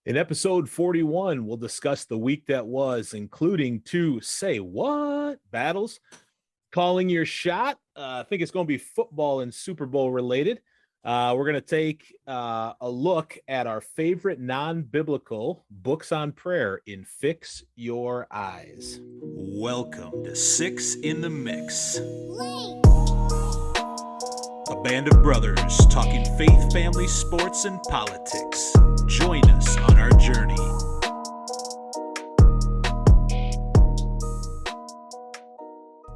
In episode 41, we'll discuss the week that was, including two say what battles, calling your shot. I think it's going to be football and Super Bowl related. We're going to take a look at our favorite non-biblical books on prayer in Fix Your Eyes. Welcome to Six in the Mix. A band of brothers talking faith, family, sports, and politics. Join us on our journey.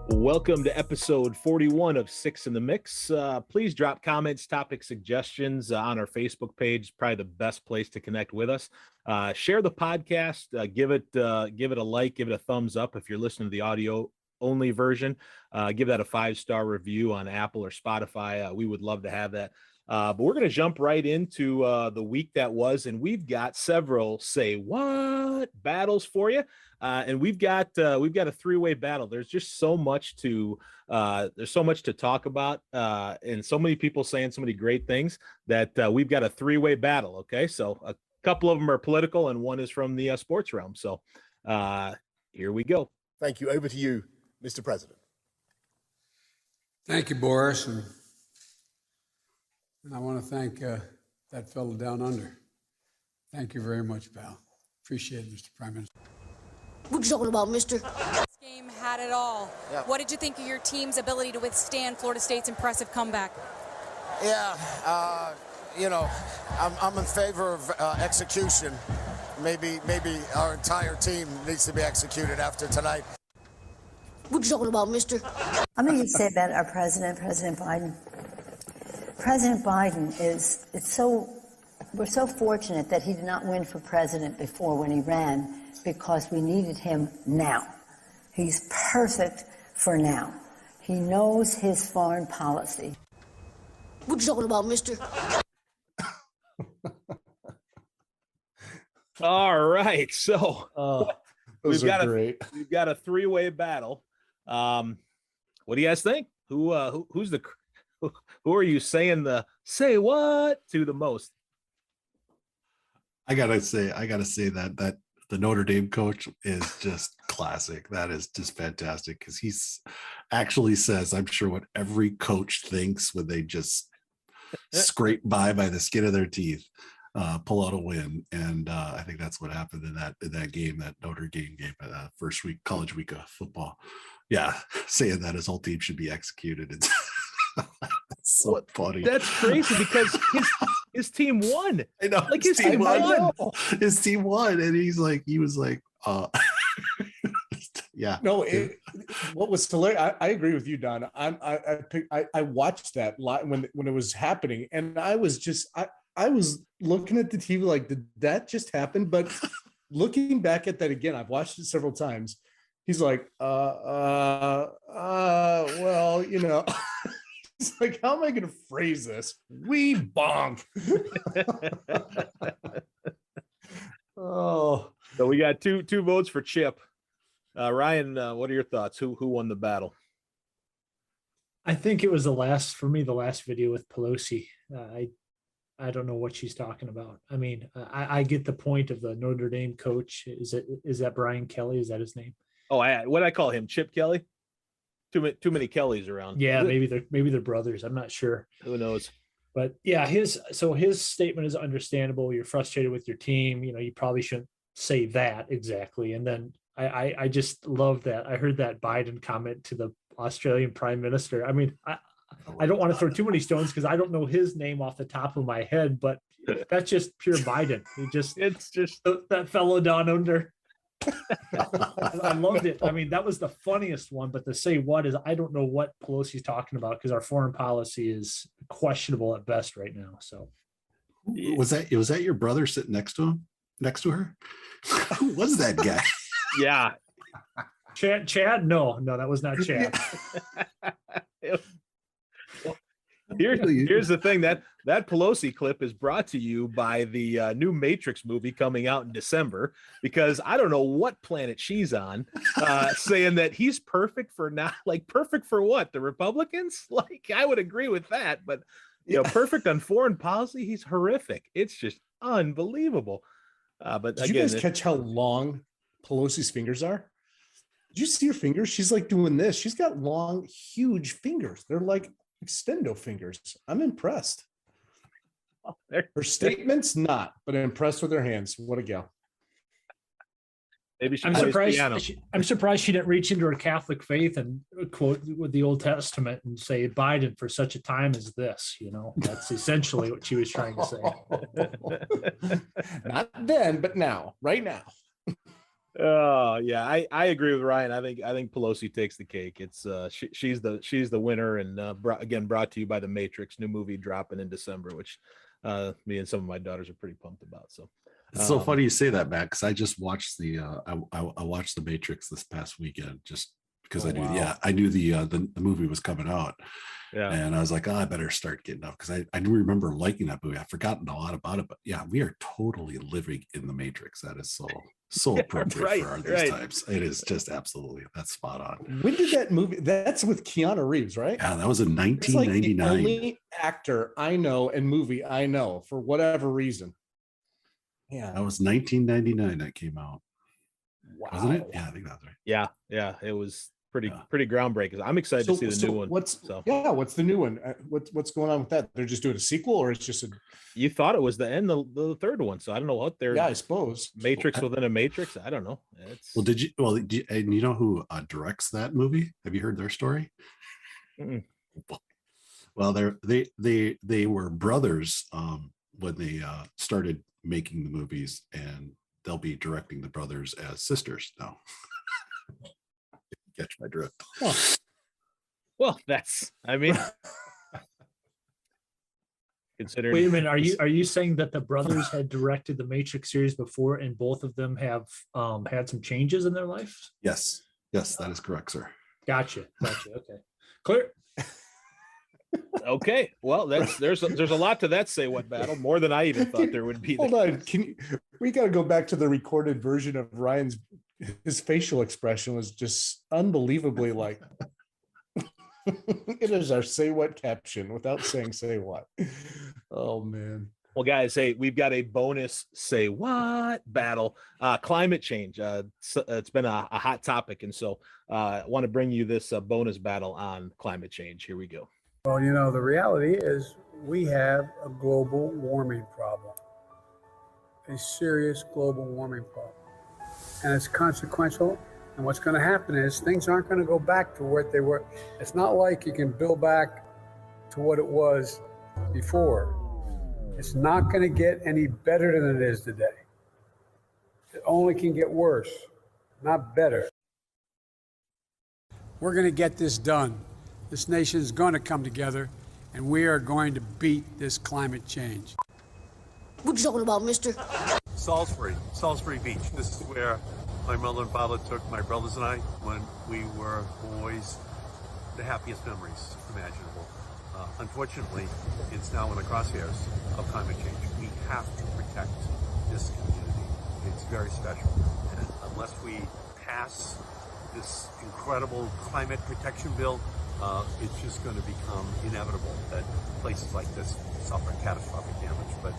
Welcome to episode 41 of Six in the Mix. Please drop comments, topic suggestions on our Facebook page. Probably the best place to connect with us. Share the podcast. Give it a like. Give it a thumbs up if you're listening to the audio only version. Give that a 5-star review on Apple or Spotify. We would love to have that. But we're going to jump right into the week that was, and we've got several say what battles for you. And we've got a three-way battle. There's just so much to talk about, and so many people saying so many great things that we've got a three-way battle. Okay, so a couple of them are political, and one is from the sports realm. So here we go. Thank you. Over to you, Mr. President. Thank you, Boris, and I want to thank that fellow down under. Thank you very much, pal. Appreciate it, Mr. Prime Minister. What you talking about, mister? This game had it all. Yeah. What did you think of your team's ability to withstand Florida State's impressive comeback? Yeah, I'm in favor of execution. Maybe our entire team needs to be executed after tonight. What you talking about, mister? I'm going to say about our President Biden. President Biden we're so fortunate that he did not win for president before when he ran, because we needed him now. He's perfect for now. He knows his foreign policy. What you talking about, mister? All right, so we've got a three-way battle. What do you guys think? Who are you saying the say what to the most? I gotta say that the Notre Dame coach is just classic. That is just fantastic, because he's actually says, I'm sure, what every coach thinks when they just scrape by the skin of their teeth, pull out a win. And I think that's what happened in that game, that Notre Dame game, first week, college week of football. Yeah, saying that his whole team should be executed. It's so funny. That's crazy, because his team won. I know, like his team won. His team won, and he was like, yeah. No, what was hilarious? I agree with you, Don. I watched that when it was happening, and I was looking at the TV like, did that just happen? But looking back at that again, I've watched it several times. He's like, well, It's like, how am I going to phrase this? We bonk. Oh, so we got two votes for Chip. Ryan, what are your thoughts? Who won the battle? I think it was the last video with Pelosi. I don't know what she's talking about. I mean, I get the point of the Notre Dame coach. Is that Brian Kelly? Is that his name? Oh, what I call him, Chip Kelly. Too many Kellys around. Yeah, maybe they're brothers. I'm not sure. Who knows? But yeah, his statement is understandable. You're frustrated with your team. You probably shouldn't say that exactly. And then I just love that. I heard that Biden comment to the Australian Prime Minister. I mean, I don't want to throw too many stones because I don't know his name off the top of my head, but that's just pure Biden. It's just that fellow down under. I loved it. I mean, that was the funniest one, but to say what is, I don't know what Pelosi's talking about, because our foreign policy is questionable at best right now. So was that your brother sitting next to her? Who was that guy? Yeah. Chad? No, that was not Chad. Here's the thing, that Pelosi clip is brought to you by the new Matrix movie coming out in December, because I don't know what planet she's on, saying that he's perfect for now. Like, perfect for what? The Republicans? Like, I would agree with that, but perfect on foreign policy, he's horrific. It's just unbelievable. But Did again, you guys catch how long Pelosi's fingers are? Did you see her fingers? She's like doing this. She's got long, huge fingers. They're like extendo fingers. I'm impressed. Her statements, not, but impressed with her hands. What a gal. maybe she I'm plays surprised. piano. I'm surprised she didn't reach into her Catholic faith and quote with the Old Testament and say Biden for such a time as this. You know, that's essentially what she was trying to say. Not then, but now, right now. Oh yeah, I agree with Ryan. I think Pelosi takes the cake. It's she's the winner, and brought to you by The Matrix, new movie dropping in December, which me and some of my daughters are pretty pumped about. So it's so funny you say that, Matt, because I just watched the I watched The Matrix this past weekend just because I knew the movie was coming out. Yeah. And I was like, I better start getting up because I do remember liking that movie. I've forgotten a lot about it, but yeah, we are totally living in the Matrix. That is so appropriate for these times. It is just absolutely, that's spot on. When did that movie? That's with Keanu Reeves, right? Yeah, that was in 1999. It's like the only actor I know and movie I know for whatever reason. Yeah, that was 1999 that came out. Wow. Wasn't it? Yeah, I think that's right. Yeah, it was pretty groundbreaking. I'm excited to see the new one. What's the new one? What's going on with that? They're just doing a sequel, or it's just a? You thought it was the end, the third one, so I don't know what they're. Yeah, I suppose Matrix within a Matrix. I don't know. And you know who directs that movie? Have you heard their story? Mm-mm. Well, they were brothers when they started making the movies, and they'll be directing the brothers as sisters now. Catch my drift. Well, considering. Wait a minute, are you saying that the brothers had directed the Matrix series before, and both of them have had some changes in their life? Yes, that is correct, sir. Gotcha. Okay, clear. Okay, well, there's a lot to that say what battle, more than I even thought there would be. Hold on, we got to go back to the recorded version of Ryan's. His facial expression was just unbelievably like. It is our say what caption without saying say what. Oh man. Well, guys, hey, we've got a bonus say what battle. Climate change. It's been a hot topic, and so I want to bring you this bonus battle on climate change. Here we go. Well, you know, the reality is we have a global warming problem, a serious global warming problem. And it's consequential. And what's going to happen is things aren't going to go back to what they were. It's not like you can build back to what it was before. It's not going to get any better than it is today. It only can get worse, not better. We're going to get this done. This nation is going to come together, and we are going to beat this climate change. What you talking about, mister? Salisbury Beach. This is where my mother and father took my brothers and I when we were boys. The happiest memories imaginable. Unfortunately, it's now in the crosshairs of climate change. We have to protect this community. It's very special. And unless we pass this incredible climate protection bill, it's just going to become inevitable that places like this suffer catastrophic damage. But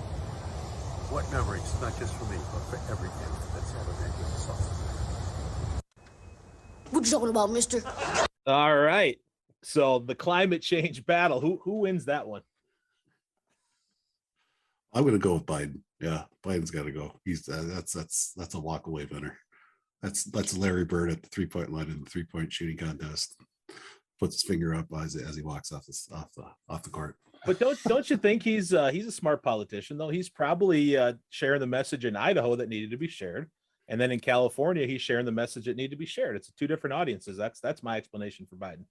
what memories, not just for me, but for every family that's ever been here to suffer. What you talking about, mister? All right. So the climate change battle, who wins that one? I'm going to go with Biden. Yeah, Biden's got to go. He's that's a walk away winner. That's Larry Bird at the 3-point line in the 3-point shooting contest. Puts his finger up as he walks off the court. But don't you think he's a smart politician though? He's probably sharing the message in Idaho that needed to be shared, and then in California he's sharing the message that needed to be shared. It's two different audiences. That's my explanation for Biden.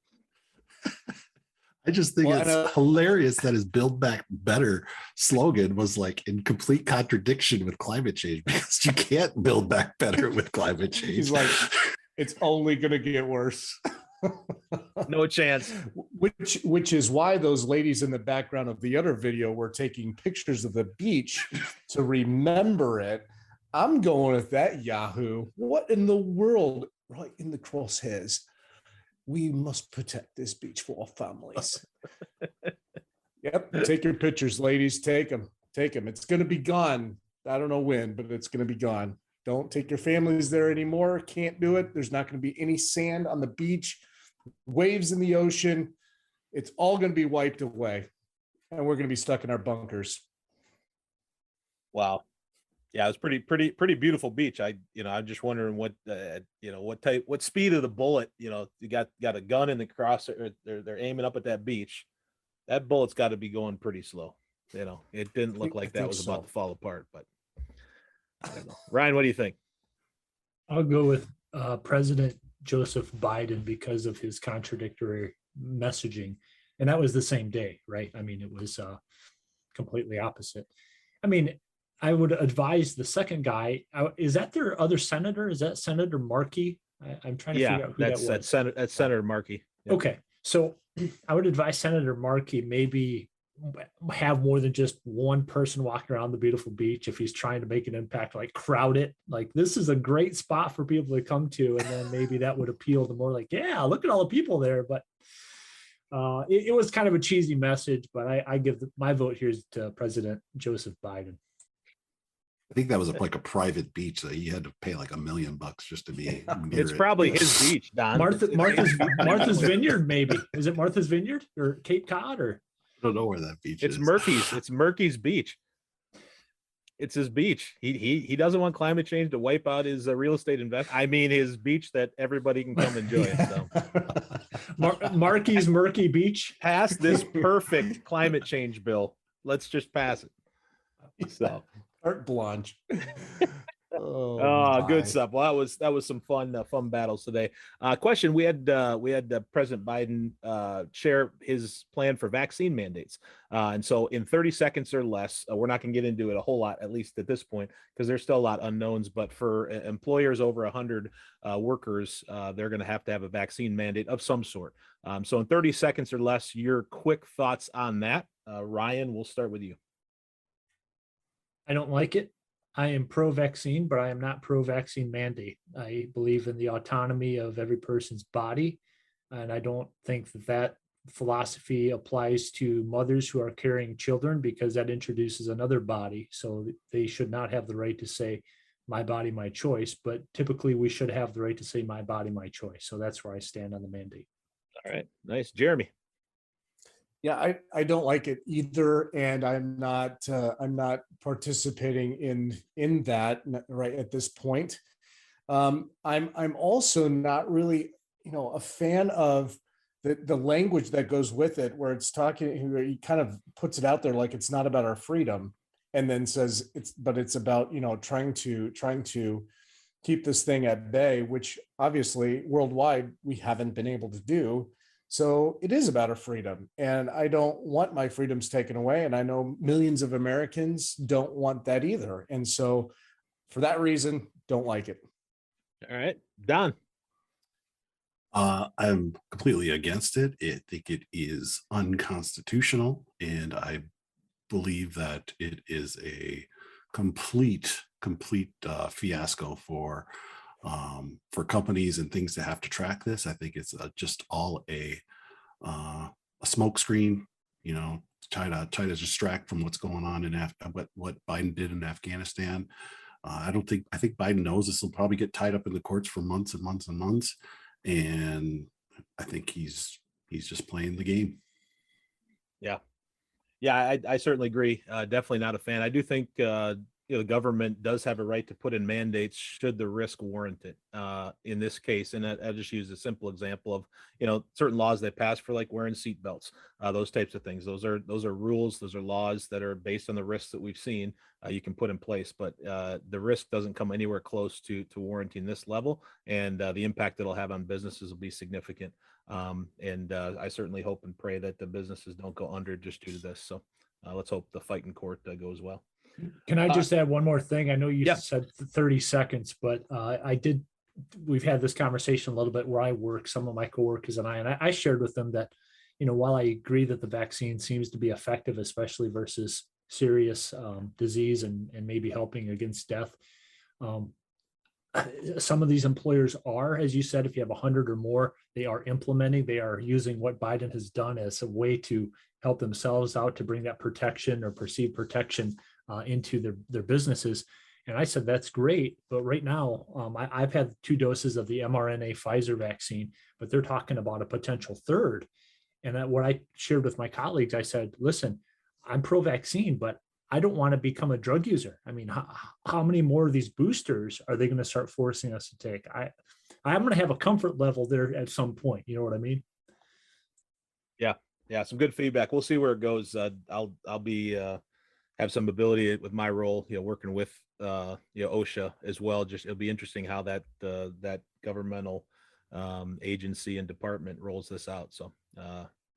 I just think it's hilarious that his Build Back Better slogan was like in complete contradiction with climate change, because you can't build back better with climate change. He's like, it's only going to get worse. No chance. Which is why those ladies in the background of the other video were taking pictures of the beach to remember it. I'm going with that, Yahoo. What in the world? Right in the crosshairs. We must protect this beach for our families. Yep. Take your pictures, ladies. Take them. It's going to be gone. I don't know when, but it's going to be gone. Don't take your families there anymore. Can't do it. There's not going to be any sand on the beach, waves in the ocean. It's all going to be wiped away, and we're going to be stuck in our bunkers. Wow. Yeah, it was pretty beautiful beach. I'm just wondering what what speed of the bullet, you got a gun in the crosser, they're aiming up at that beach. That bullet's got to be going pretty slow. It didn't look like that was about to fall apart, but I don't know. Ryan, what do you think? I'll go with President Joseph Biden because of his contradictory messaging. And that was the same day, right? I mean, it was completely opposite. I mean, I would advise the second guy. Is that their other senator? Is that Senator Markey? I'm trying to figure out who that was. That's Senator Markey. Yeah. Okay. So I would advise Senator Markey maybe have more than just one person walking around the beautiful beach if he's trying to make an impact, like crowd it. Like, this is a great spot for people to come to. And then maybe that would appeal to more like, yeah, look at all the people there. But it was kind of a cheesy message, but I give my vote here to President Joseph Biden. I think that was like a private beach that you had to pay like $1 million just to be. It's probably his beach, Don. Martha's Vineyard, maybe. Is it Martha's Vineyard or Cape Cod or? I don't know where that beach is. It's Murky's beach. It's his beach. He doesn't want climate change to wipe out his real estate his beach that everybody can come enjoy. So Marky's Murky Beach. Pass this perfect climate change bill. Let's just pass it. So carte blanche. Good stuff. Well, that was some fun battles today. Question: We had President Biden share his plan for vaccine mandates, and so in 30 seconds or less, we're not going to get into it a whole lot, at least at this point, because there's still a lot unknowns. But for employers over 100 workers, they're going to have a vaccine mandate of some sort. So in 30 seconds or less, your quick thoughts on that. Ryan, we'll start with you. I don't like it. I am pro-vaccine, but I am not pro-vaccine mandate. I believe in the autonomy of every person's body, and I don't think that philosophy applies to mothers who are carrying children, because that introduces another body. So they should not have the right to say, my body, my choice, but typically we should have the right to say, my body, my choice. So that's where I stand on the mandate. All right. Nice. Jeremy. Yeah, I don't like it either, and I'm not participating in that right at this point. I'm also not really a fan of the language that goes with it, where it's talking, he kind of puts it out there like it's not about our freedom, and then says it's about trying to keep this thing at bay, which obviously worldwide we haven't been able to do. So it is about our freedom, and I don't want my freedoms taken away. And I know millions of Americans don't want that either. And so for that reason, don't like it. All right, Don. I'm completely against it. I think it is unconstitutional, and I believe that it is a complete fiasco for companies and things to have to track this. I think it's just all a smokescreen, to try to distract from what's going on in what Biden did in Afghanistan. I think Biden knows this will probably get tied up in the courts for months and months and months, and I think he's just playing the game. Yeah, I certainly agree. Definitely not a fan. I do think the government does have a right to put in mandates should the risk warrant it. In this case, and I'll just use a simple example of certain laws they pass for, like wearing seatbelts, those types of things. Those are rules, those are laws that are based on the risks that we've seen. You can put in place, but the risk doesn't come anywhere close to warranting this level, and the impact it'll have on businesses will be significant. And I certainly hope and pray that the businesses don't go under just due to this. So let's hope the fight in court goes well. Can I just add one more thing? I know you said 30 seconds, but we've had this conversation a little bit where I work, some of my coworkers and I shared with them that, while I agree that the vaccine seems to be effective, especially versus serious disease and maybe helping against death, some of these employers are, as you said, if you have 100 or more, they are using what Biden has done as a way to help themselves out to bring that protection or perceived protection into their businesses. And I said, that's great. But right now, I've had 2 doses of the mRNA Pfizer vaccine, but they're talking about a potential third. And what I shared with my colleagues, I said, listen, I'm pro-vaccine, but I don't want to become a drug user. I mean, how many more of these boosters are they going to start forcing us to take? I'm going to have a comfort level there at some point. You know what I mean? Yeah, some good feedback. We'll see where it goes. I'll be have some ability with my role, working with OSHA as well. Just it'll be interesting how that governmental agency and department rolls this out. So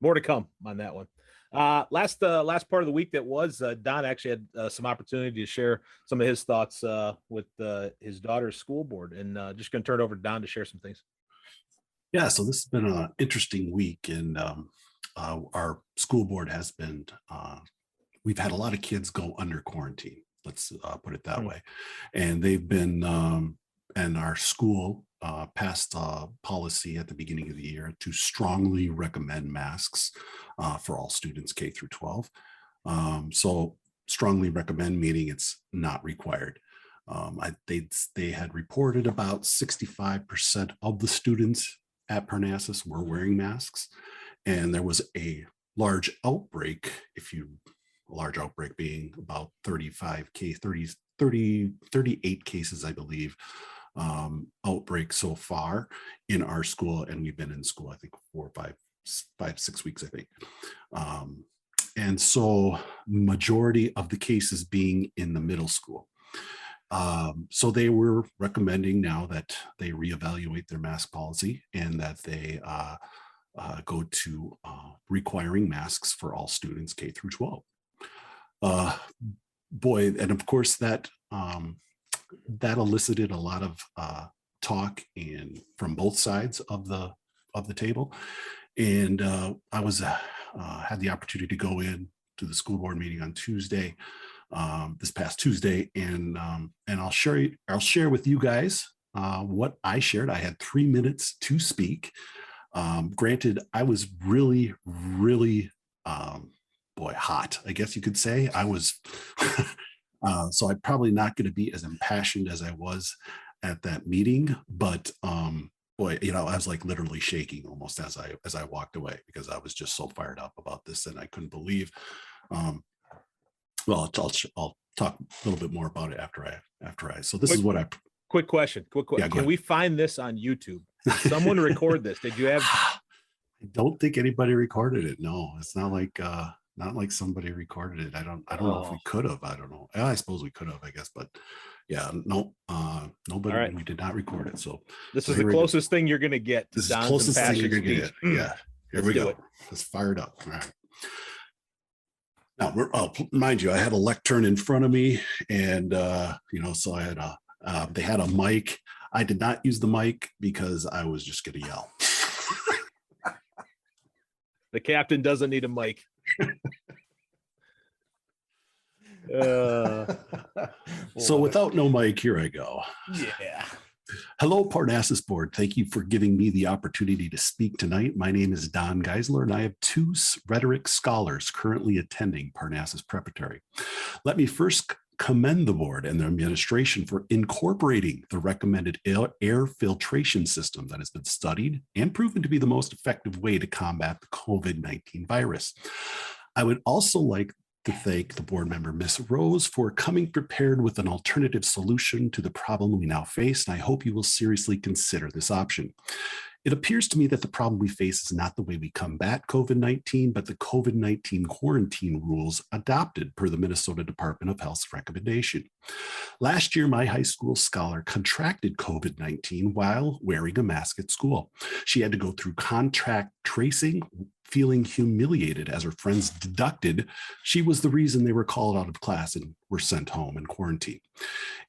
more to come on that one. Last part of the week that was Don actually had some opportunity to share some of his thoughts with his daughter's school board, and just going to turn it over to Don to share some things. Yeah, so this has been an interesting week, and our school board has been, we've had a lot of kids go under quarantine, let's put it that way. And they've been, and our school passed a policy at the beginning of the year to strongly recommend masks for all students K through 12. So strongly recommend meaning it's not required. They had reported about 65% of the students at Parnassus were wearing masks, and there was a large outbreak, large outbreak being about 38 cases, I believe, outbreak so far in our school. And we've been in school, I think 6 weeks, I think. And so majority of the cases being in the middle school. So they were recommending now that they reevaluate their mask policy and that they go to requiring masks for all students K through 12. Boy, and of course that elicited a lot of talk and from both sides of the table. And I was had the opportunity to go in to the school board meeting on Tuesday, this past Tuesday, and I'll share with you guys what I shared. I had 3 minutes to speak. Granted, I was really hot, I guess you could say. I was so I'm probably not going to be as impassioned as I was at that meeting, but boy, I was like literally shaking almost as I walked away, because I was just so fired up about this, and I couldn't believe. Well, I'll talk a little bit more about it after I. So this is what I. Quick question. Yeah, can we find this on YouTube? Did someone record this? Did you have? I don't think anybody recorded it. No, it's not like somebody recorded it. I don't know if we could have. I don't know. I suppose we could have, I guess, but yeah, no, nobody. Right. We did not record it. So this is the closest thing you're going to get. This is the closest thing you're going to get. Yeah, here we go. Let's fire it up. All right. Now, mind you, I had a lectern in front of me, and so I had they had a mic. I did not use the mic because I was just going to yell. The captain doesn't need a mic. So without no mic, here I go. Yeah. Hello, Parnassus Board. Thank you for giving me the opportunity to speak tonight. My name is Don Geisler, and I have 2 rhetoric scholars currently attending Parnassus Preparatory. Let me first commend the board and the administration for incorporating the recommended air filtration system that has been studied and proven to be the most effective way to combat the COVID-19 virus. I would also like to thank the board member, Ms. Rose, for coming prepared with an alternative solution to the problem we now face, and I hope you will seriously consider this option. It appears to me that the problem we face is not the way we combat COVID-19, but the COVID-19 quarantine rules adopted per the Minnesota Department of Health's recommendation. Last year, my high school scholar contracted COVID-19 while wearing a mask at school. She had to go through contact tracing, feeling humiliated as her friends deducted she was the reason they were called out of class and were sent home in quarantine.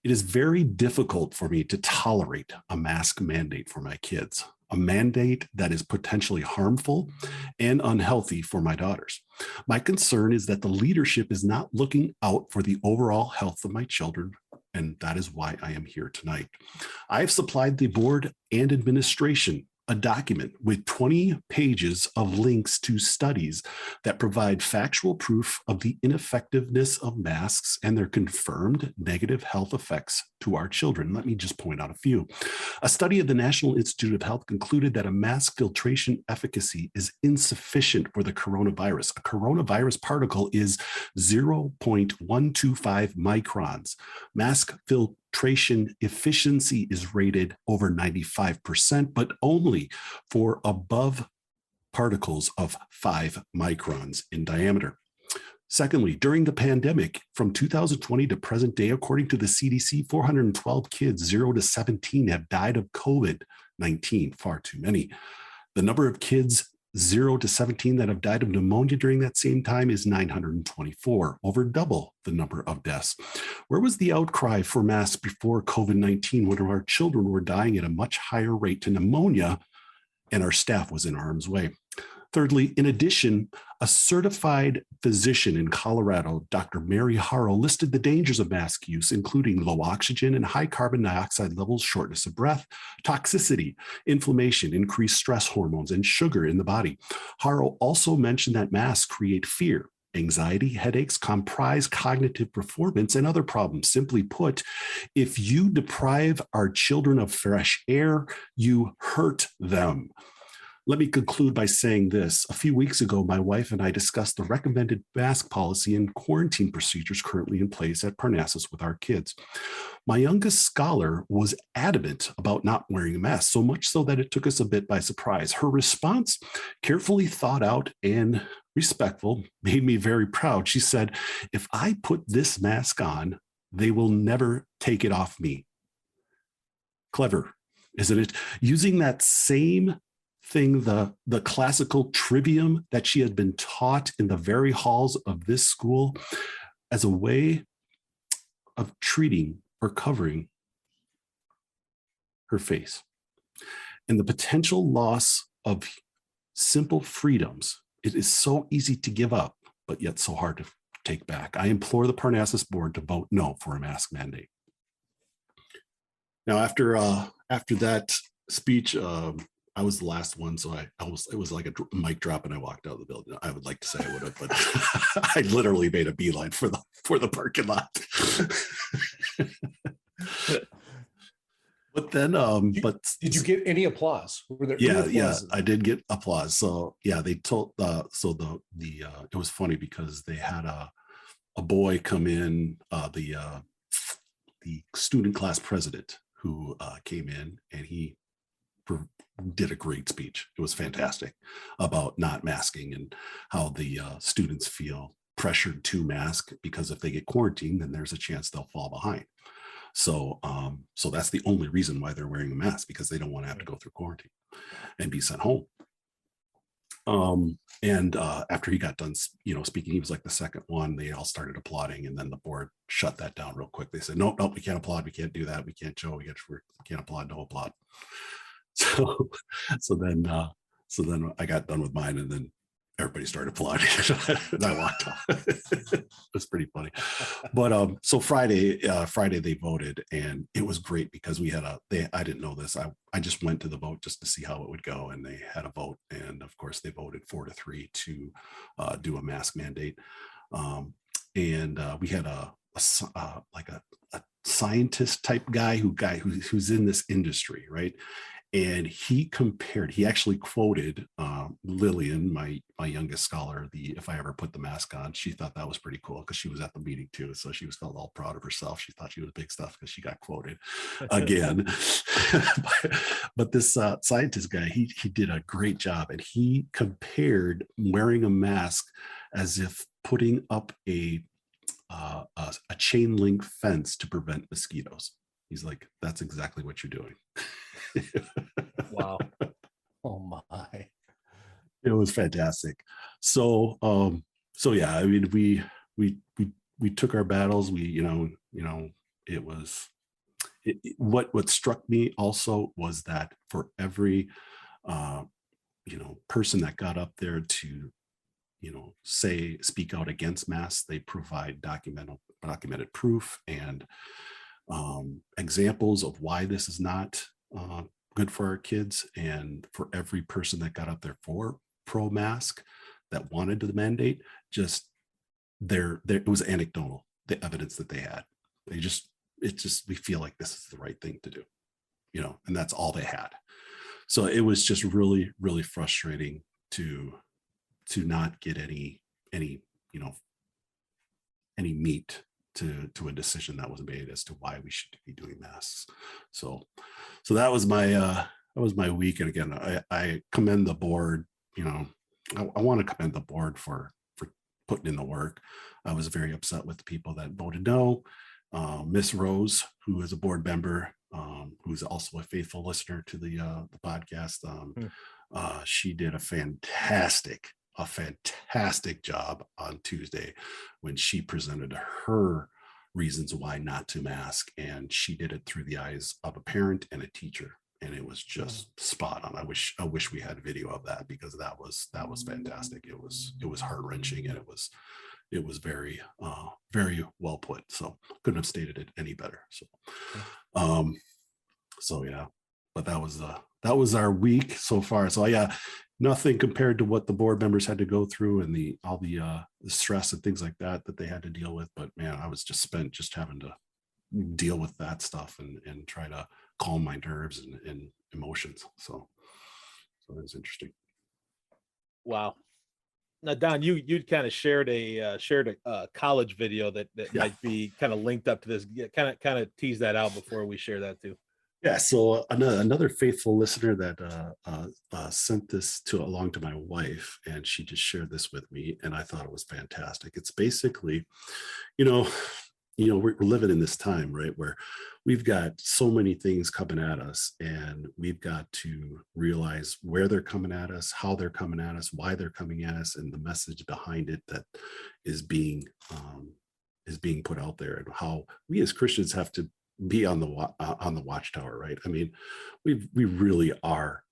It is very difficult for me to tolerate a mask mandate for my kids, a mandate that is potentially harmful and unhealthy for my daughters. My concern is that the leadership is not looking out for the overall health of my children, and that is why I am here tonight. I have supplied the board and administration a document with 20 pages of links to studies that provide factual proof of the ineffectiveness of masks and their confirmed negative health effects to our children. Let me just point out a few. A study of the National Institute of Health concluded that a mask filtration efficacy is insufficient for the coronavirus. A coronavirus particle is 0.125 microns. Mask filtration efficiency is rated over 95%, but only for above particles of 5 microns in diameter. Secondly, during the pandemic, from 2020 to present day, according to the CDC, 412 kids 0 to 17 have died of COVID-19, far too many. The number of kids 0 to 17 that have died of pneumonia during that same time is 924, over double the number of deaths. Where was the outcry for masks before COVID-19 when our children were dying at a much higher rate to pneumonia and our staff was in harm's way? Thirdly, in addition, a certified physician in Colorado, Dr. Mary Harrell, listed the dangers of mask use, including low oxygen and high carbon dioxide levels, shortness of breath, toxicity, inflammation, increased stress hormones, and sugar in the body. Harrell also mentioned that masks create fear, anxiety, headaches, compromise cognitive performance, and other problems. Simply put, if you deprive our children of fresh air, you hurt them. Let me conclude by saying this. A few weeks ago, my wife and I discussed the recommended mask policy and quarantine procedures currently in place at Parnassus with our kids. My youngest scholar was adamant about not wearing a mask, so much so that it took us a bit by surprise. Her response, carefully thought out and respectful, made me very proud. She said, "If I put this mask on, they will never take it off me." Clever, isn't it? Using that same thing, the classical trivium that she had been taught in the very halls of this school, as a way of treating or covering her face. And the potential loss of simple freedoms, it is so easy to give up, but yet so hard to take back. I implore the Parnassus board to vote no for a mask mandate. Now, after that speech, I was the last one, so it was like a mic drop, and I walked out of the building. I would like to say I would have, but I literally made a beeline for the parking lot. But then, did you get any applause? Were there yeah, I did get applause. So yeah, they told it was funny because they had a boy come in, the student class president who came in, and he did a great speech. It was fantastic about not masking and how the students feel pressured to mask because if they get quarantined, then there's a chance they'll fall behind. So that's the only reason why they're wearing a mask, because they don't want to have to go through quarantine and be sent home. After he got done, speaking, he was like the second one. They all started applauding, and then the board shut that down real quick. They said, "Nope, we can't applaud. We can't do that. We can't show. We can't applaud. No applaud." So then I got done with mine, and then everybody started applauding, and I walked off. It was pretty funny. But so Friday they voted, and it was great because I didn't know this. I just went to the vote just to see how it would go, and they had a vote, and of course they voted 4-3 to do a mask mandate. We had a scientist type guy who's in this industry, right? And he actually quoted Lillian, my youngest scholar, if I ever put the mask on. She thought that was pretty cool because she was at the meeting too. So she felt all proud of herself. She thought she was big stuff because she got quoted again. But this scientist guy, he did a great job. And he compared wearing a mask as if putting up a chain link fence to prevent mosquitoes. He's like, that's exactly what you're doing. Wow. Oh my. It was fantastic. So yeah, I mean, we took our battles. It was what struck me also was that for every person that got up there to speak out against masks, they provide documented proof and examples of why this is not good for our kids, and for every person that got up there for pro-mask that wanted to mandate, just it was anecdotal, the evidence that they had. We feel like this is the right thing to do, and that's all they had. So it was just really, really frustrating to not get any meat to a decision that was made as to why we should be doing masks. So that was my week. And again, I commend the board. I want to commend the board for putting in the work. I was very upset with the people that voted no. Miss Rose, who is a board member, who's also a faithful listener to the podcast, she did a fantastic job on Tuesday when she presented her reasons why not to mask, and she did it through the eyes of a parent and a teacher, and it was just spot on. I wish we had video of that, because that was fantastic. It was heart-wrenching, and it was very very well put. So couldn't have stated it any better. So yeah, but that was our week so far. So yeah, nothing compared to what the board members had to go through and all the stress and things like that they had to deal with. But man, I was just spent just having to deal with that stuff and try to calm my nerves and emotions. So it was interesting. Wow. Now, Don, you kind of shared a college video that might be kind of linked up to this. Kind of tease that out before we share that too. Yeah, so another faithful listener that sent this along to my wife, and she just shared this with me, and I thought it was fantastic. It's basically, we're living in this time, right, where we've got so many things coming at us, and we've got to realize where they're coming at us, how they're coming at us, why they're coming at us, and the message behind it that is being put out there, and how we as Christians have to be on the watchtower, right? I mean, we really are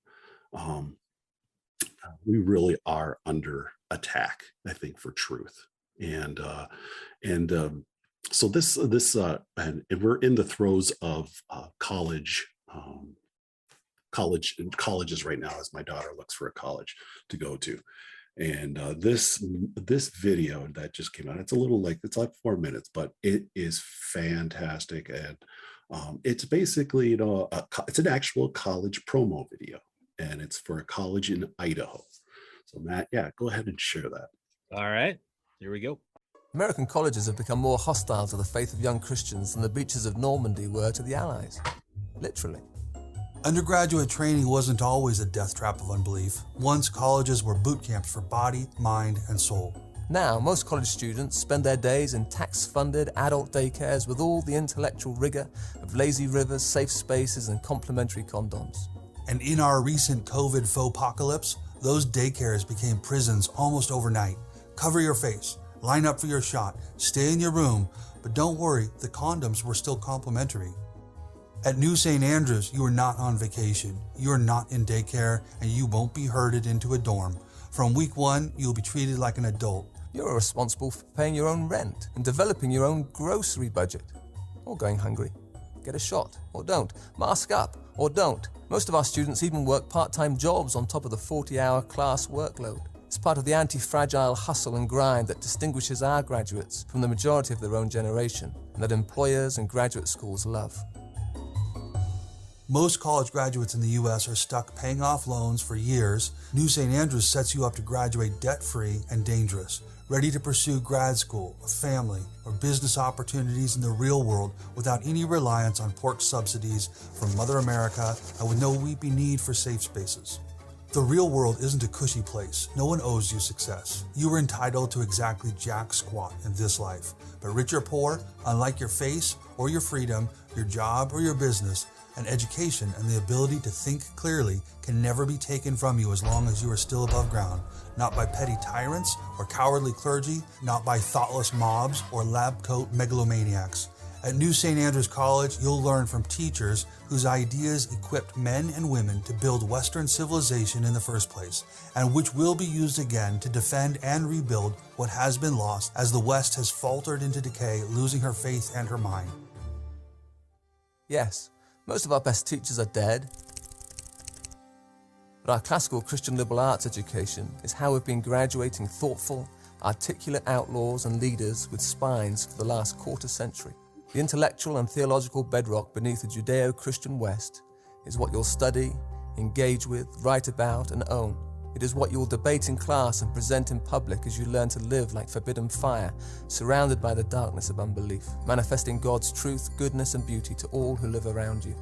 under attack, I think, for truth, and so this and we're in the throes of colleges right now, as my daughter looks for a college to go to. And this video that just came out, it's like 4 minutes, but it is fantastic. And it's basically, it's an actual college promo video, and it's for a college in Idaho. So Matt, yeah, go ahead and share that. All right, here we go. American colleges have become more hostile to the faith of young Christians than the beaches of Normandy were to the Allies. Literally. Undergraduate training wasn't always a death trap of unbelief. Once colleges were boot camps for body, mind, and soul. Now, most college students spend their days in tax-funded adult daycares with all the intellectual rigor of lazy rivers, safe spaces, and complimentary condoms. And in our recent COVID faux-apocalypse, those daycares became prisons almost overnight. Cover your face, line up for your shot, stay in your room, but don't worry, the condoms were still complimentary. At New St. Andrews, you are not on vacation, you are not in daycare, and you won't be herded into a dorm. From week one, you'll be treated like an adult. You're responsible for paying your own rent and developing your own grocery budget. Or going hungry. Get a shot, or don't. Mask up, or don't. Most of our students even work part-time jobs on top of the 40-hour class workload. It's part of the anti-fragile hustle and grind that distinguishes our graduates from the majority of their own generation, and that employers and graduate schools love. Most college graduates in the U.S. are stuck paying off loans for years. New St. Andrews sets you up to graduate debt-free and dangerous, ready to pursue grad school, a family, or business opportunities in the real world without any reliance on pork subsidies from Mother America and with no weepy need for safe spaces. The real world isn't a cushy place. No one owes you success. You are entitled to exactly jack squat in this life. But rich or poor, unlike your face or your freedom, your job or your business, an education and the ability to think clearly can never be taken from you as long as you are still above ground, not by petty tyrants or cowardly clergy, not by thoughtless mobs or lab coat megalomaniacs. At New St. Andrews College, you'll learn from teachers whose ideas equipped men and women to build Western civilization in the first place, and which will be used again to defend and rebuild what has been lost as the West has faltered into decay, losing her faith and her mind. Yes. Most of our best teachers are dead, But our classical Christian liberal arts education is how we've been graduating thoughtful, articulate outlaws and leaders with spines for the last quarter century. The intellectual and theological bedrock beneath the Judeo-Christian West is what you'll study, engage with, write about, and own. It is what you will debate in class and present in public as you learn to live like forbidden fire, surrounded by the darkness of unbelief, manifesting God's truth, goodness, and beauty to all who live around you.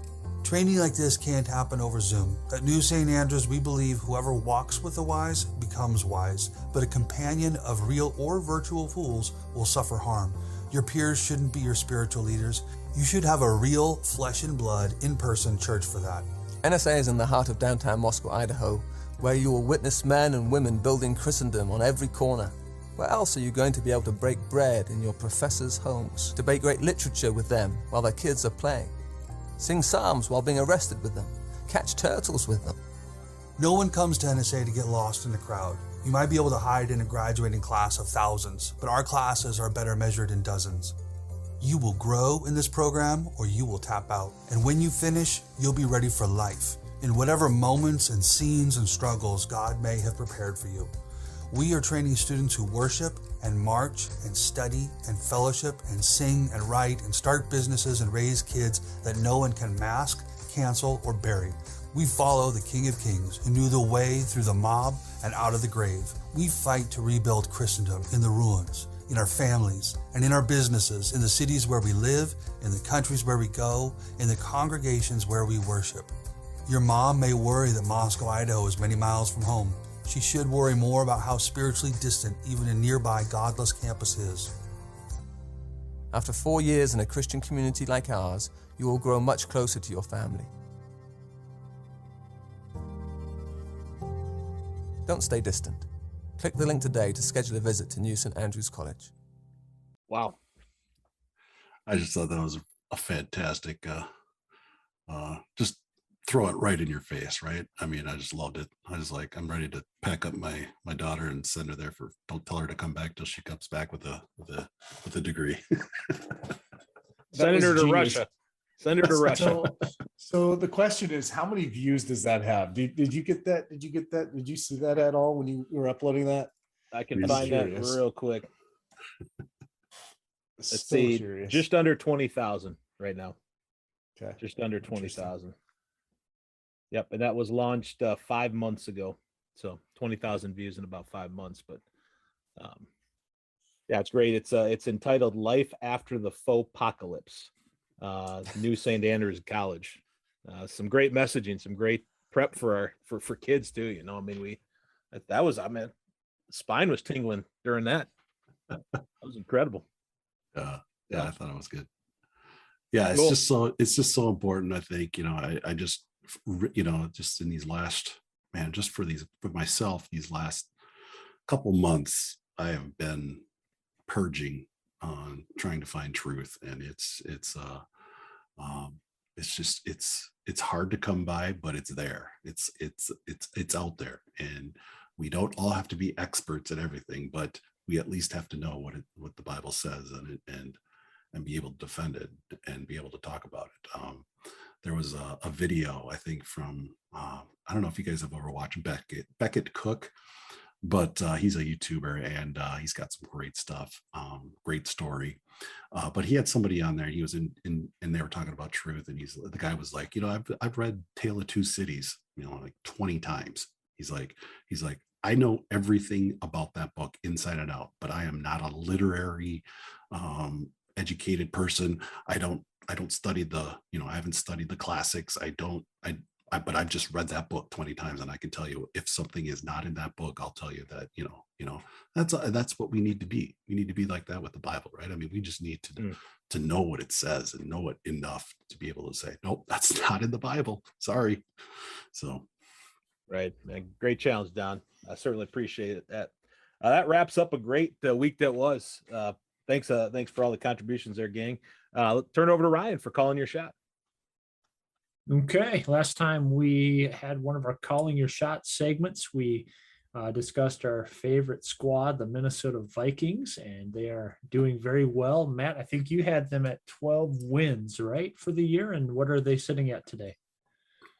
Training like this can't happen over Zoom. At New St. Andrews, we believe whoever walks with the wise becomes wise, but a companion of real or virtual fools will suffer harm. Your peers shouldn't be your spiritual leaders. You should have a real flesh and blood in-person church for that. NSA is in the heart of downtown Moscow, Idaho, where you will witness men and women building Christendom on every corner. Where else are you going to be able to break bread in your professors' homes, debate great literature with them while their kids are playing, sing psalms while being arrested with them, catch turtles with them? No one comes to NSA to get lost in the crowd. You might be able to hide in a graduating class of thousands, but our classes are better measured in dozens. You will grow in this program or you will tap out. And when you finish, you'll be ready for life, in whatever moments and scenes and struggles God may have prepared for you. We are training students who worship and march and study and fellowship and sing and write and start businesses and raise kids that no one can mask, cancel, or bury. We follow the King of Kings who knew the way through the mob and out of the grave. We fight to rebuild Christendom in the ruins, in our families, and in our businesses, in the cities where we live, in the countries where we go, in the congregations where we worship. Your mom may worry that Moscow, Idaho is many miles from home. She should worry more about how spiritually distant even a nearby godless campus is. After 4 years in a Christian community like ours, you will grow much closer to your family. Don't stay distant. Click the link today to schedule a visit to New St. Andrews College. Wow. I just thought that was a fantastic, just throw it right in your face, right? I mean, I just loved it. I was like, I'm ready to pack up my daughter and send her there don't tell her to come back till she comes back with a degree. Send her to Russia. Send her to Russia. So the question is, how many views does that have? Did you get that? Did you see that at all when you were uploading that? I can find that real quick. Let's see, curious. Just under 20,000 right now. Okay. Just under 20,000. Yep, and that was launched 5 months ago. So 20,000 views in about 5 months. But yeah, it's great. It's entitled "Life After the Faux Apocalypse." New St. Andrews College. Some great messaging, some great prep for kids too. You know, I mean, spine was tingling during that. That was incredible. Yeah, I thought it was good. Yeah, it's cool. just so important. I think, you know, I just, you know, just in these last, man, just for myself, these last couple months, I have been purging on trying to find truth, and it's hard to come by, but it's there. It's out there, and we don't all have to be experts at everything, but we at least have to know what the Bible says, and be able to defend it and be able to talk about it. There was a video, I think, from I don't know if you guys have ever watched Beckett Cook, but he's a YouTuber, and he's got some great stuff, great story. But he had somebody on there. He was in and they were talking about truth, and the guy was like, you know, I've read Tale of Two Cities, you know, like 20 times. He's like, I know everything about that book inside and out, but I am not a literary educated person. I don't study I haven't studied the classics. But I've just read that book 20 times, and I can tell you if something is not in that book, I'll tell you that, you know, that's what we need to be. We need to be like that with the Bible, right? I mean, we just need to know what it says and know it enough to be able to say, nope, that's not in the Bible. Sorry. So. Right. Great challenge, Don. I certainly appreciate that. That wraps up a great week that was. Thanks for all the contributions there, gang. Turn it over to Ryan for calling your shot. Okay. Last time we had one of our Calling Your Shot segments, we discussed our favorite squad, the Minnesota Vikings, and they are doing very well. Matt, I think you had them at 12 wins, right, for the year. And what are they sitting at today?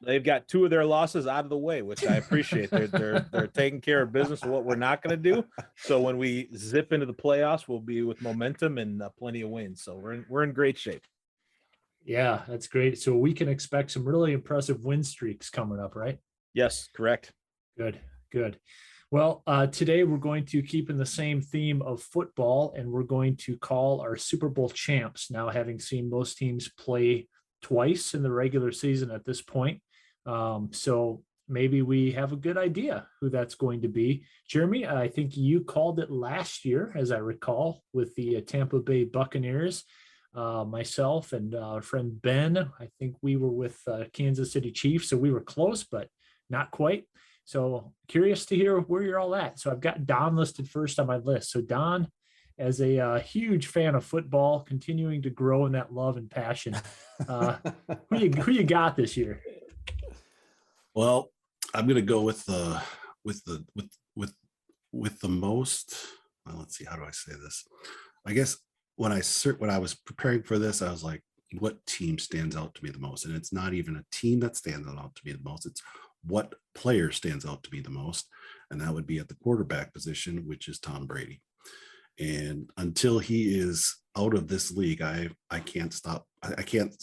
they've got 2 of their losses out of the way, which I appreciate. They're taking care of business of what we're not going to do. So when we zip into the playoffs, we'll be with momentum and plenty of wins. So we're in great shape. Yeah, that's great. So we can expect some really impressive win streaks coming up, right? Yes, correct. Good. Well, today we're going to keep in the same theme of football, and we're going to call our Super Bowl champs. Now, having seen most teams play twice in the regular season at this point, so maybe we have a good idea who that's going to be. Jeremy, I think you called it last year, as I recall, with the Tampa Bay Buccaneers. Myself and our friend Ben, I think we were with Kansas City Chiefs, so we were close, but not quite. So curious to hear where you're all at. So I've got Don listed first on my list. So Don, as a huge fan of football, continuing to grow in that love and passion, who you got this year? Well, I'm going to go with the most. Well, let's see. How do I say this? I guess when I was preparing for this, I was like, what team stands out to me the most? And it's not even a team that stands out to me the most. It's what player stands out to me the most. And that would be at the quarterback position, which is Tom Brady. And until he is out of this league, I can't stop. I can't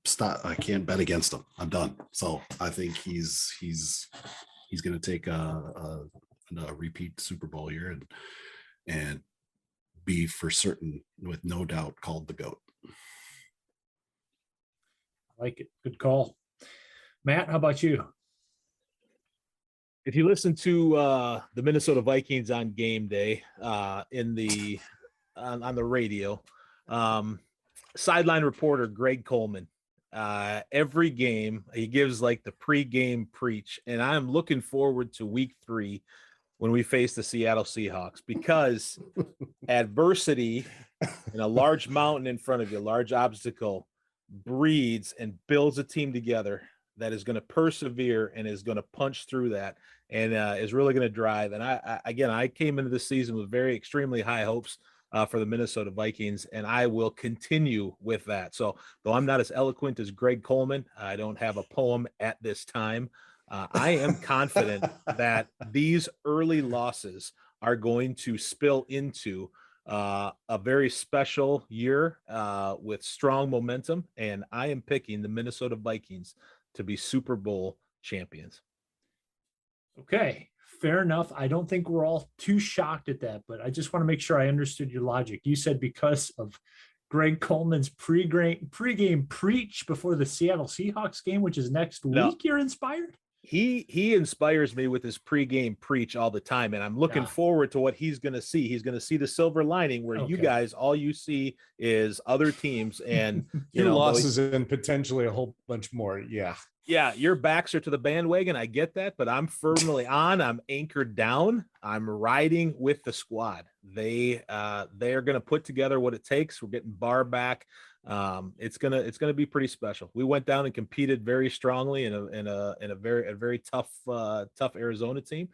stop. I can't bet against him. I'm done. So I think he's going to take a repeat Super Bowl year and be for certain, with no doubt, called the GOAT. I like it. Good call. Matt, how about you? If you listen to the Minnesota Vikings on game day on the radio, sideline reporter Greg Coleman, every game he gives like the pregame preach, and I'm looking forward to week 3 when we face the Seattle Seahawks, because adversity and a large mountain in front of you, a large obstacle, breeds and builds a team together that is going to persevere and is going to punch through that and is really going to drive. And I came into this season with extremely high hopes for the Minnesota Vikings, and I will continue with that. So though I'm not as eloquent as Greg Coleman, I don't have a poem at this time. I am confident that these early losses are going to spill into a very special year with strong momentum, and I am picking the Minnesota Vikings to be Super Bowl champions. Okay, fair enough. I don't think we're all too shocked at that, but I just want to make sure I understood your logic. You said because of Greg Coleman's pregame preach before the Seattle Seahawks game, which is next week, you're inspired? He inspires me with his pregame preach all the time, and I'm looking forward to what he's going to see. He's going to see the silver lining, where you guys, all you see is other teams and losses and potentially a whole bunch more. Yeah, your backs are to the bandwagon. I get that, but I'm firmly on. I'm anchored down. I'm riding with the squad. They are going to put together what it takes. We're getting Barr back. It's gonna be pretty special. We went down and competed very strongly in a very tough Arizona team.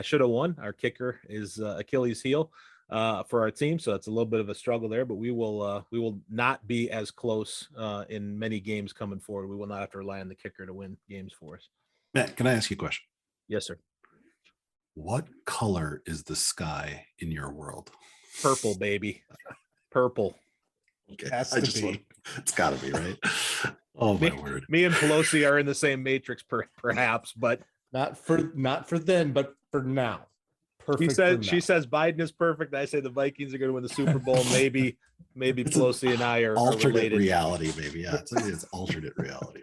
Should have won. Our kicker is Achilles heel for our team, so it's a little bit of a struggle there. But we will not be as close in many games coming forward. We will not have to rely on the kicker to win games for us. Matt, can I ask you a question? Yes, sir. What color is the sky in your world? Purple, baby. Purple. Okay. It's got to be, right? Oh my word! Me and Pelosi are in the same matrix, perhaps, but not for then, but for now. Perfect. She says Biden is perfect. I say the Vikings are going to win the Super Bowl. Maybe Pelosi and I are alternate reality. Maybe it's alternate reality.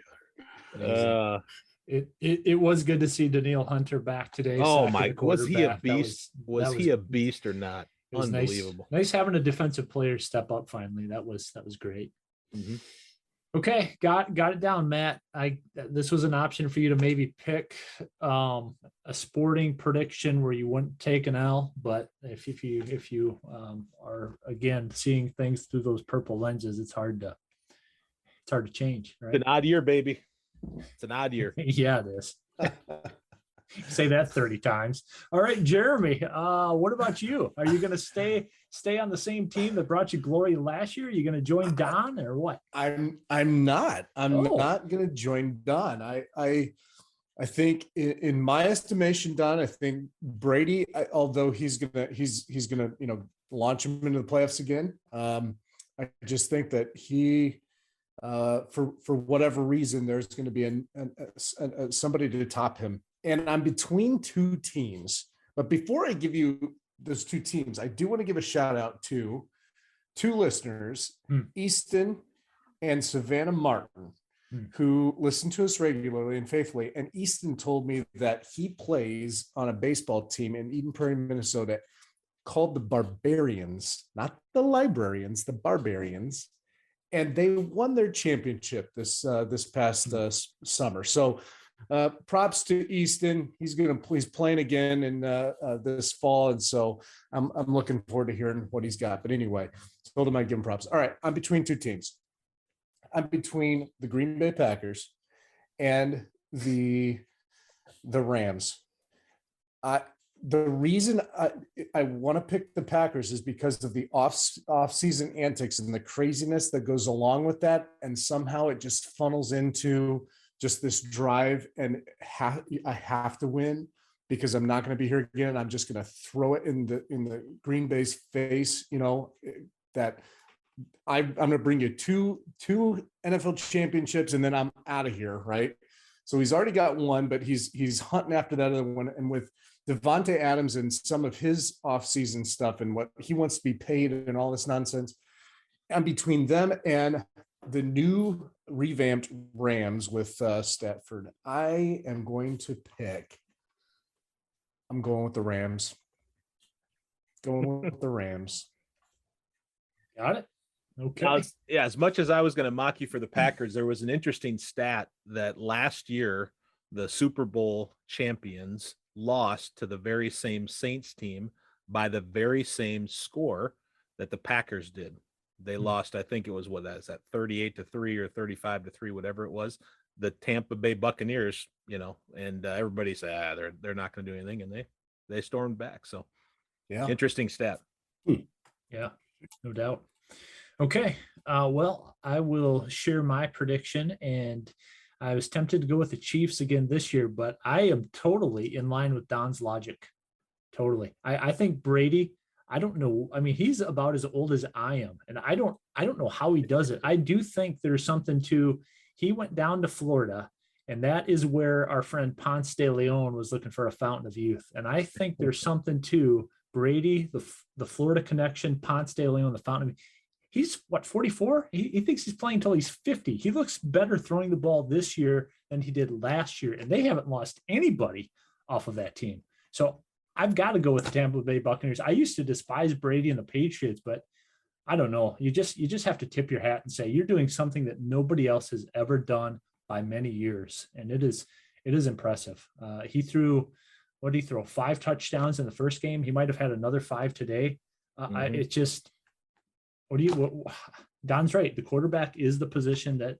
It was good to see Daniil Hunter back today. Oh my! Was he a beast? Was he a beast or not? Unbelievable. Nice having a defensive player step up finally. That was great. Mm-hmm. Okay, got it down, Matt. This was an option for you to maybe pick a sporting prediction where you wouldn't take an L, but if you are again seeing things through those purple lenses, it's hard to change. Right? It's an odd year, baby. It's an odd year. Yeah, it is. Say that 30 times. All right, Jeremy, what about you? Are you going to stay on the same team that brought you glory last year? Are you going to join Don or what? I'm not going to join Don. I think in my estimation, Don, I think Brady, although he's gonna launch him into the playoffs again. I just think that he, for whatever reason, there's going to be somebody to top him. And I'm between two teams. But before I give you those two teams, I do want to give a shout out to two listeners, Easton and Savannah Martin, who listen to us regularly and faithfully. And Easton told me that he plays on a baseball team in Eden Prairie, Minnesota, called the Barbarians, not the Librarians, the Barbarians. And they won their championship this past summer. So props to Easton. He's playing again in this fall. And so I'm looking forward to hearing what he's got. But anyway, told him I'd give him props. All right, I'm between two teams. I'm between the Green Bay Packers and the Rams. The reason I want to pick the Packers is because of the off-season antics and the craziness that goes along with that. And somehow it just funnels into just this drive, and I have to win because I'm not going to be here again. I'm just going to throw it in the Green Bay's face, that I'm going to bring you two NFL championships and then I'm out of here, right? So he's already got one, but he's hunting after that other one. And with Devontae Adams and some of his offseason stuff and what he wants to be paid and all this nonsense, I'm between them and the new revamped Rams with Stafford. I'm going with the Rams. Going with the Rams. Got it. Okay. Now, as much as I was going to mock you for the Packers, there was an interesting stat that last year the Super Bowl champions lost to the very same Saints team by the very same score that the Packers did. They lost, I think it was 38-3 or 35-3, whatever it was. The Tampa Bay Buccaneers, and everybody said they're not going to do anything, and they stormed back. So, yeah, interesting stat. Yeah, no doubt. Okay, well, I will share my prediction, and I was tempted to go with the Chiefs again this year, but I am totally in line with Don's logic. Totally. I think Brady, I don't know. I mean, he's about as old as I am, and I don't know how he does it. I do think there's something to, he went down to Florida, and that is where our friend Ponce de Leon was looking for a fountain of youth. And I think there's something to Brady, the Florida connection, Ponce de Leon, the fountain of youth. He's 44? He thinks he's playing until he's 50. He looks better throwing the ball this year than he did last year. And they haven't lost anybody off of that team. So I've got to go with the Tampa Bay Buccaneers. I used to despise Brady and the Patriots, but I don't know. You just have to tip your hat and say you're doing something that nobody else has ever done by many years. And it is impressive. He threw, 5 touchdowns in the first game. He might've had another 5 today. It just, Don's right. The quarterback is the position that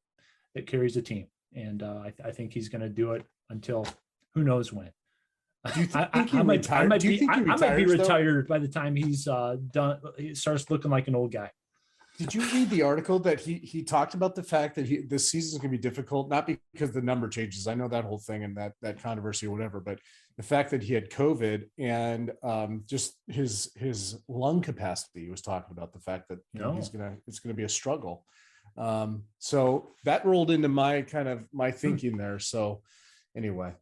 carries a team. And I think he's going to do it until who knows when. Do you think he might be retired by the time he's done. He starts looking like an old guy. Did you read the article that he talked about the fact that this season is going to be difficult, not because the number changes. I know that whole thing and that controversy or whatever, but the fact that he had COVID and just his lung capacity. He was talking about the fact that it's going to be a struggle. So that rolled into my thinking there. So anyway,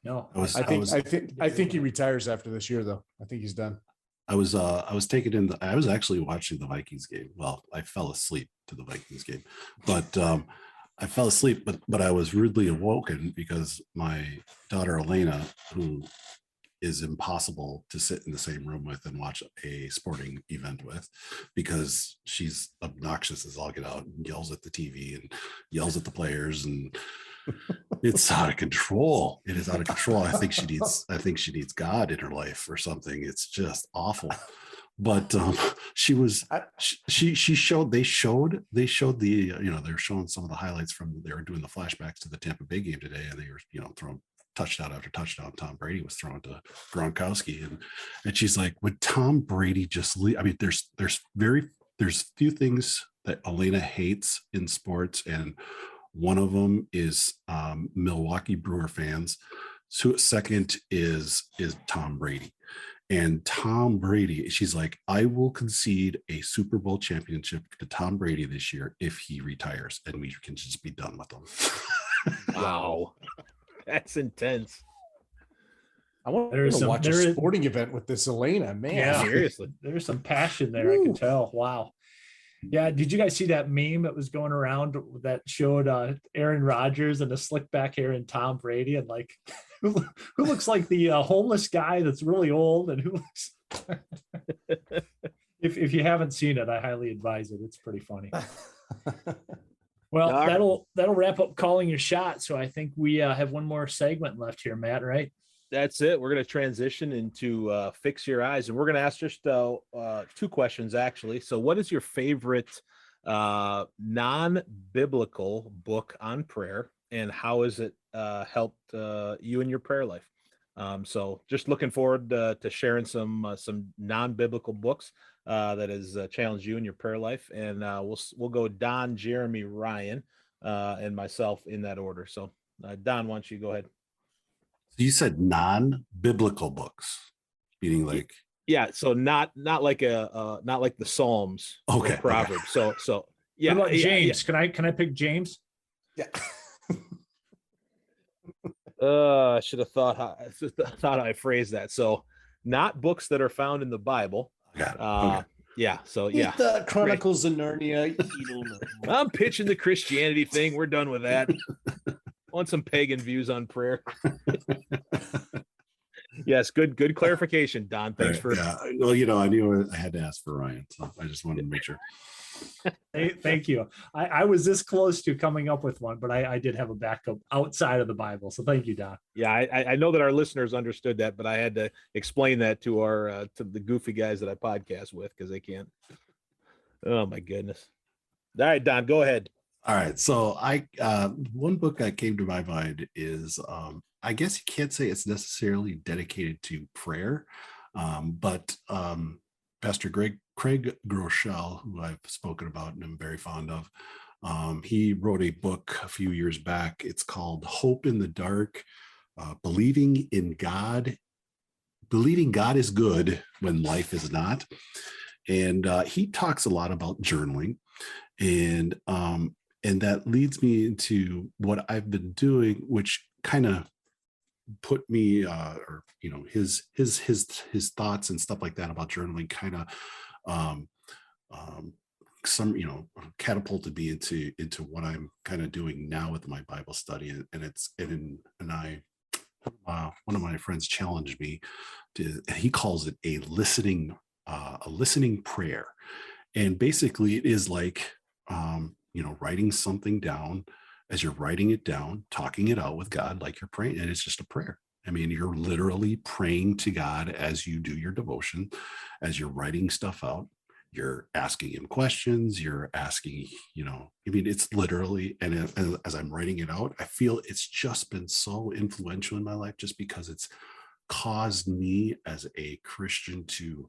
no, I think he retires after this year though. I think he's done. I was actually watching the Vikings game. Well, I fell asleep to the Vikings game, but I fell asleep, but I was rudely awoken because my daughter Elena, who is impossible to sit in the same room with and watch a sporting event with, because she's obnoxious as all get out and yells at the TV and yells at the players, and it's out of control. It is out of control. I think she needs God in her life or something. It's just awful. But they showed the, they were showing some of the highlights from, they were doing the flashbacks to the Tampa Bay game today, and they were, throwing touchdown after touchdown Tom Brady was throwing to Gronkowski, and she's like, would Tom Brady just leave? I mean, there's few things that Elena hates in sports, and one of them is Milwaukee Brewer fans. So second is Tom Brady. And Tom Brady, she's like, I will concede a Super Bowl championship to Tom Brady this year if he retires, and we can just be done with him. Wow. That's intense. I want to watch a sporting event with this Elena, man. Yeah, seriously. There's some passion there. I can tell. Wow. Yeah. Did you guys see that meme that was going around that showed Aaron Rodgers and the slick back hair and Tom Brady, and like who looks like the homeless guy that's really old, and who looks if you haven't seen it, I highly advise it. It's pretty funny. Well, that'll wrap up calling your shot. So I think we have one more segment left here, Matt, right? That's it. We're going to transition into Fix Your Eyes, and we're going to ask just two questions, actually. So what is your favorite non-biblical book on prayer, and how has it helped you in your prayer life? So just looking forward to sharing some non-biblical books that has challenged you in your prayer life. And we'll go Don, Jeremy, Ryan, and myself in that order. So Don, why don't you go ahead? You said non-biblical books, meaning like, yeah. So not like not like the Psalms, okay, or Proverbs. Okay. So yeah. What about James? Yeah. Can I pick James? Yeah. I should have thought I phrased that. So not books that are found in the Bible. Okay. Yeah. So yeah. The Chronicles of Narnia. I'm pitching the Christianity thing. We're done with that. Want some pagan views on prayer. Yes, good clarification, Don. Thanks for. Yeah. Well, I knew I had to ask for Ryan, so I just wanted to make sure. Thank you. I was this close to coming up with one, but I did have a backup outside of the Bible. So thank you, Don. Yeah, I know that our listeners understood that, but I had to explain that to to the goofy guys that I podcast with, because they can't. Oh my goodness. All right, Don, go ahead. All right. So one book that came to my mind is, I guess you can't say it's necessarily dedicated to prayer, but Pastor Craig Groeschel, who I've spoken about and I'm very fond of, he wrote a book a few years back. It's called Hope in the Dark, Believing God is Good When Life Is Not. And he talks a lot about journaling, and that leads me into what I've been doing, which kind of put me, his thoughts and stuff like that about journaling kind of catapulted me into what I'm kind of doing now with my Bible study. And one of my friends challenged me and he calls it a listening prayer. And basically it is like, writing something down. As you're writing it down, talking it out with God like you're praying, and it's just a prayer. I mean, you're literally praying to God as you do your devotion, as you're writing stuff out. You're asking him questions. You're asking, it's literally, and as I'm writing it out, I feel it's just been so influential in my life, just because it's caused me as a Christian to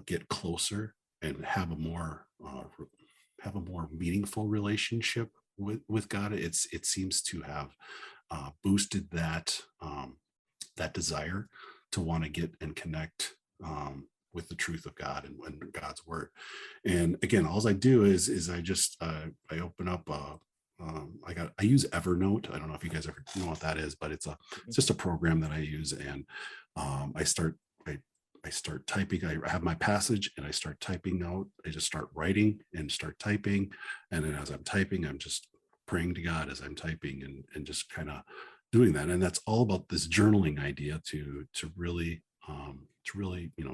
get closer and have a more meaningful relationship with God. It seems to have boosted that desire to want to get and connect with the truth of God and God's word. And again, all I do is I just I open up I use Evernote. I don't know if you guys ever know what that is, but it's just a program that I use, and I start typing. I have my passage and I start typing out. I just start writing and start typing. And then as I'm typing, I'm just praying to God as I'm typing and just kind of doing that. And that's all about this journaling idea to really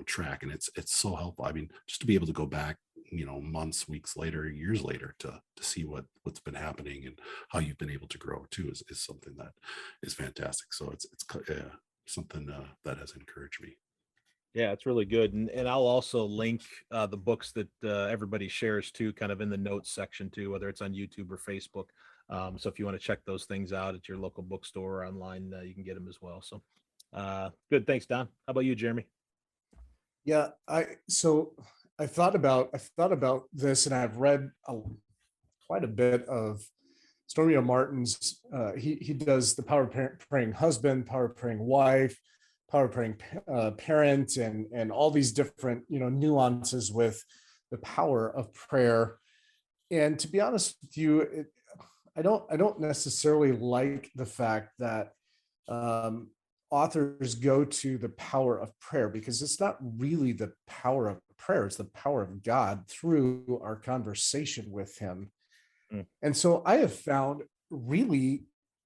track. And it's so helpful. I mean, just to be able to go back, months, weeks later, years later to see what's been happening and how you've been able to grow too is something that is fantastic. So it's something that has encouraged me. Yeah, it's really good. And I'll also link the books that everybody shares too, kind of in the notes section too, whether it's on YouTube or Facebook. So if you want to check those things out at your local bookstore or online, you can get them as well. So good. Thanks, Don. How about you, Jeremy? Yeah, I thought about this, and I've read quite a bit of Stormia Martin's. He does the Power of Praying Husband, Power of Praying Wife, Power of Praying Parent, and all these different nuances with the power of prayer. And to be honest with you, I don't necessarily like the fact that authors go to the power of prayer, because it's not really the power of prayer, it's the power of God through our conversation with him. And so I have found really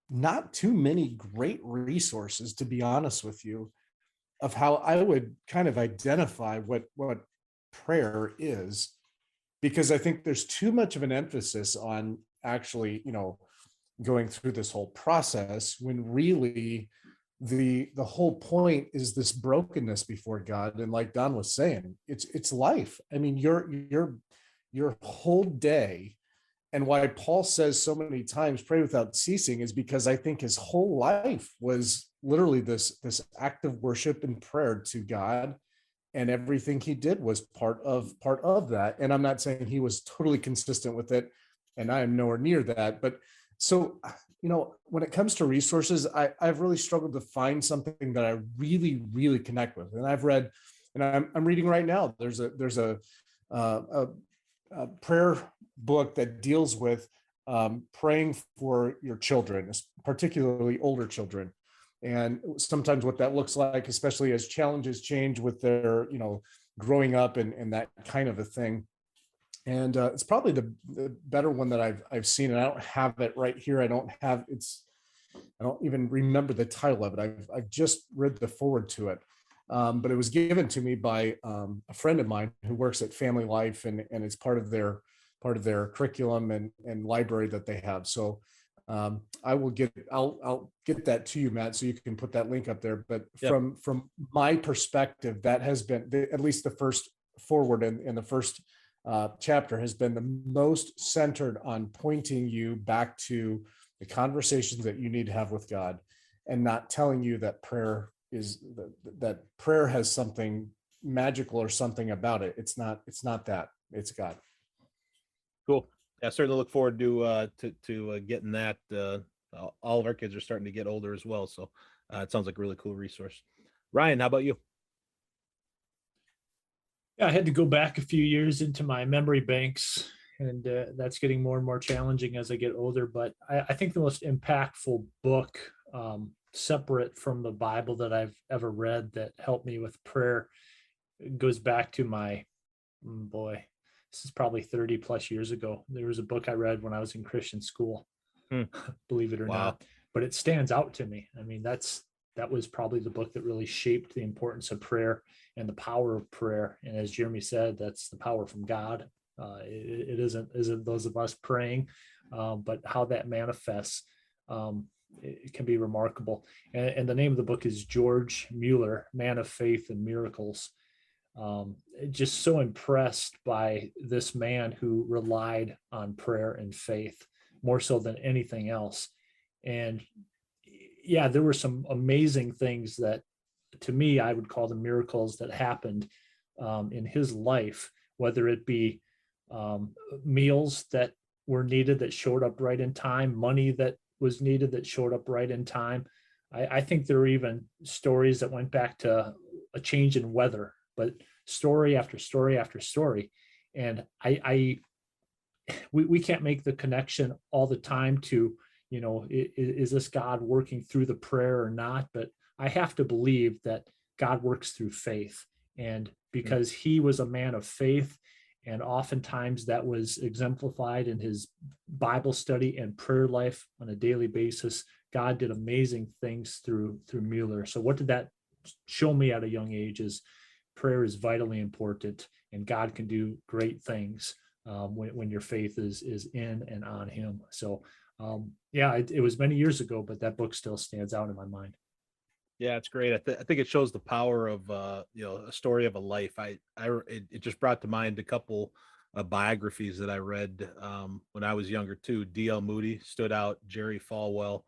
not too many great resources, to be honest with you, of how I would kind of identify what prayer is, because I think there's too much of an emphasis on actually going through this whole process, when really the whole point is this brokenness before God. And like Don was saying, it's life. I mean, your whole day, and why Paul says so many times pray without ceasing, is because I think his whole life was literally this act of worship and prayer to God, and everything he did was part of that. And I'm not saying he was totally consistent with it, and I am nowhere near that. But so, when it comes to resources, I've really struggled to find something that I really, really connect with. And I've read, and I'm reading right now, there's a prayer book that deals with praying for your children, particularly older children, and sometimes what that looks like, especially as challenges change with their growing up and that kind of a thing. And it's probably the better one that I've seen, and I don't have it right here. I don't even remember the title of it. I've just read the forward to it. But it was given to me by a friend of mine who works at Family Life, and it's part of their curriculum and library that they have. So I'll get that to you, Matt, so you can put that link up there. But from my perspective, that has been at least the first forward in the first chapter has been the most centered on pointing you back to the conversations that you need to have with God, and not telling you that prayer has something magical or something about it. It's not that. It's God. Cool. I certainly look forward to getting that. All of our kids are starting to get older as well, so it sounds like a really cool resource. Ryan, how about you? Yeah, I had to go back a few years into my memory banks, and that's getting more and more challenging as I get older. But I think the most impactful book, separate from the Bible, that I've ever read that helped me with prayer goes back to this is probably 30 plus years ago. There was a book I read when I was in Christian school, believe it or not, but it stands out to me. I mean, that was probably the book that really shaped the importance of prayer and the power of prayer. And as Jeremy said, that's the power from God. It isn't those of us praying, but how that manifests, it can be remarkable. And the name of the book is George Mueller, Man of Faith and Miracles. Just so impressed by this man who relied on prayer and faith more so than anything else. And yeah, there were some amazing things that, to me, I would call them miracles that happened in his life, whether it be meals that were needed that showed up right in time, money that was needed that showed up right in time. I think there were even stories that went back to a change in weather, but story after story after story. And we can't make the connection all the time to, is this God working through the prayer or not? But I have to believe that God works through faith. And because he was a man of faith, and oftentimes that was exemplified in his Bible study and prayer life on a daily basis, God did amazing things through Mueller. So what did that show me at a young age is prayer is vitally important, and God can do great things when your faith is in and on him. So it was many years ago, but that book still stands out in my mind. Yeah, it's great. I think it shows the power of a story of a life. It just brought to mind a couple biographies that I read when I was younger too. D.L. Moody stood out, Jerry Falwell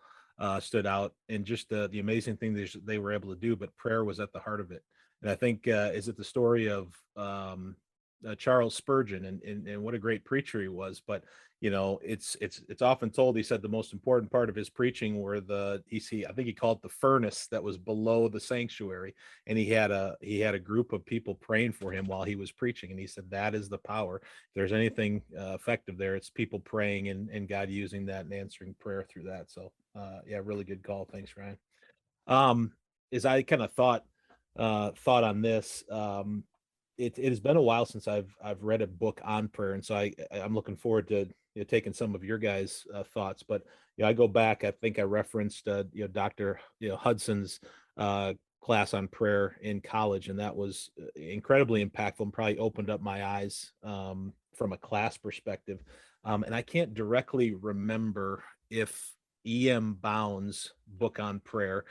stood out, and just the amazing thing they were able to do. But prayer was at the heart of it. And I think is it the story of Charles Spurgeon and what a great preacher he was. But it's often told, he said the most important part of his preaching were I think he called it the furnace that was below the sanctuary, and he had a group of people praying for him while he was preaching, and he said that is the power. If there's anything effective there, it's people praying and God using that and answering prayer through that. So yeah, really good call. Thanks, Ryan. As I kind of thought on this, it has been a while since I've read a book on prayer, and so I'm looking forward to taking some of your guys' thoughts. But I go back. I think I referenced Dr. Hudson's class on prayer in college, and that was incredibly impactful and probably opened up my eyes from a class perspective. And I can't directly remember if E.M. Bounds' book on prayer,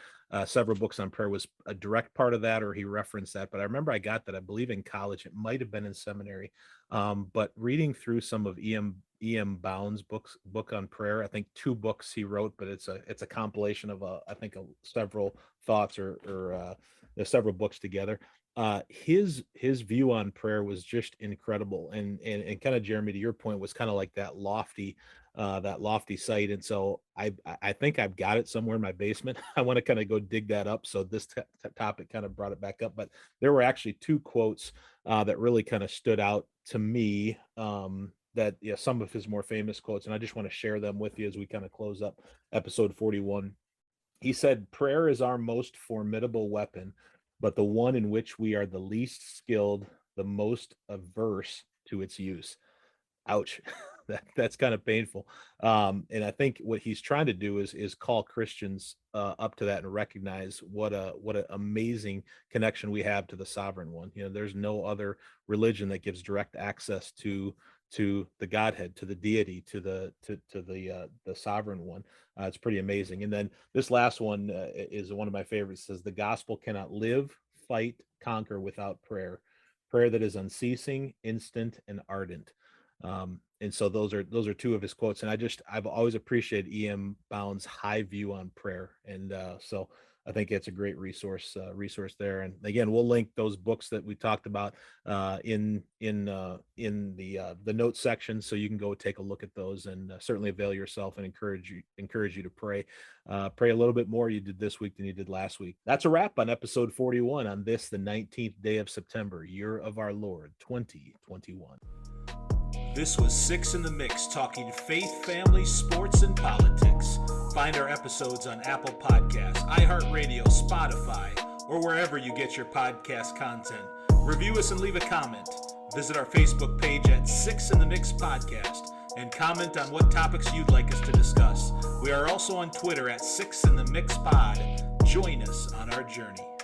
several books on prayer, was a direct part of that, or he referenced that. But I remember I got that, I believe, in college. It might have been in seminary. But reading through some of E.M. Bounds' book on prayer, I think 2 books he wrote, but it's a compilation of several thoughts or several books together. His view on prayer was just incredible, and kind of, Jeremy, to your point, was kind of like that lofty site. And so I think I've got it somewhere in my basement. I want to kind of go dig that up. So this topic kind of brought it back up. But there were actually 2 quotes that really kind of stood out to me, that some of his more famous quotes, and I just want to share them with you as we kind of close up episode 41. He said, "Prayer is our most formidable weapon, but the one in which we are the least skilled, the most averse to its use." Ouch. That's kind of painful. And I think what he's trying to do is call Christians up to that and recognize what an amazing connection we have to the sovereign one. There's no other religion that gives direct access to the Godhead, to the deity, to the sovereign one. It's pretty amazing. And then this last one is one of my favorites. It says, "The gospel cannot live, fight, conquer without prayer that is unceasing, instant, and ardent." And so those are 2 of his quotes, and I've always appreciated E.M. Bounds' high view on prayer, and so I think it's a great resource there. And again, we'll link those books that we talked about in the notes section, so you can go take a look at those, and certainly avail yourself, and encourage you to pray a little bit more you did this week than you did last week. That's a wrap on episode 41 on this, the 19th day of September, year of our Lord 2021. This was 6 in the Mix, talking faith, family, sports, and politics. Find our episodes on Apple Podcasts, iHeartRadio, Spotify, or wherever you get your podcast content. Review us and leave a comment. Visit our Facebook page at 6 in the Mix Podcast and comment on what topics you'd like us to discuss. We are also on Twitter at 6 in the Mix Pod. Join us on our journey.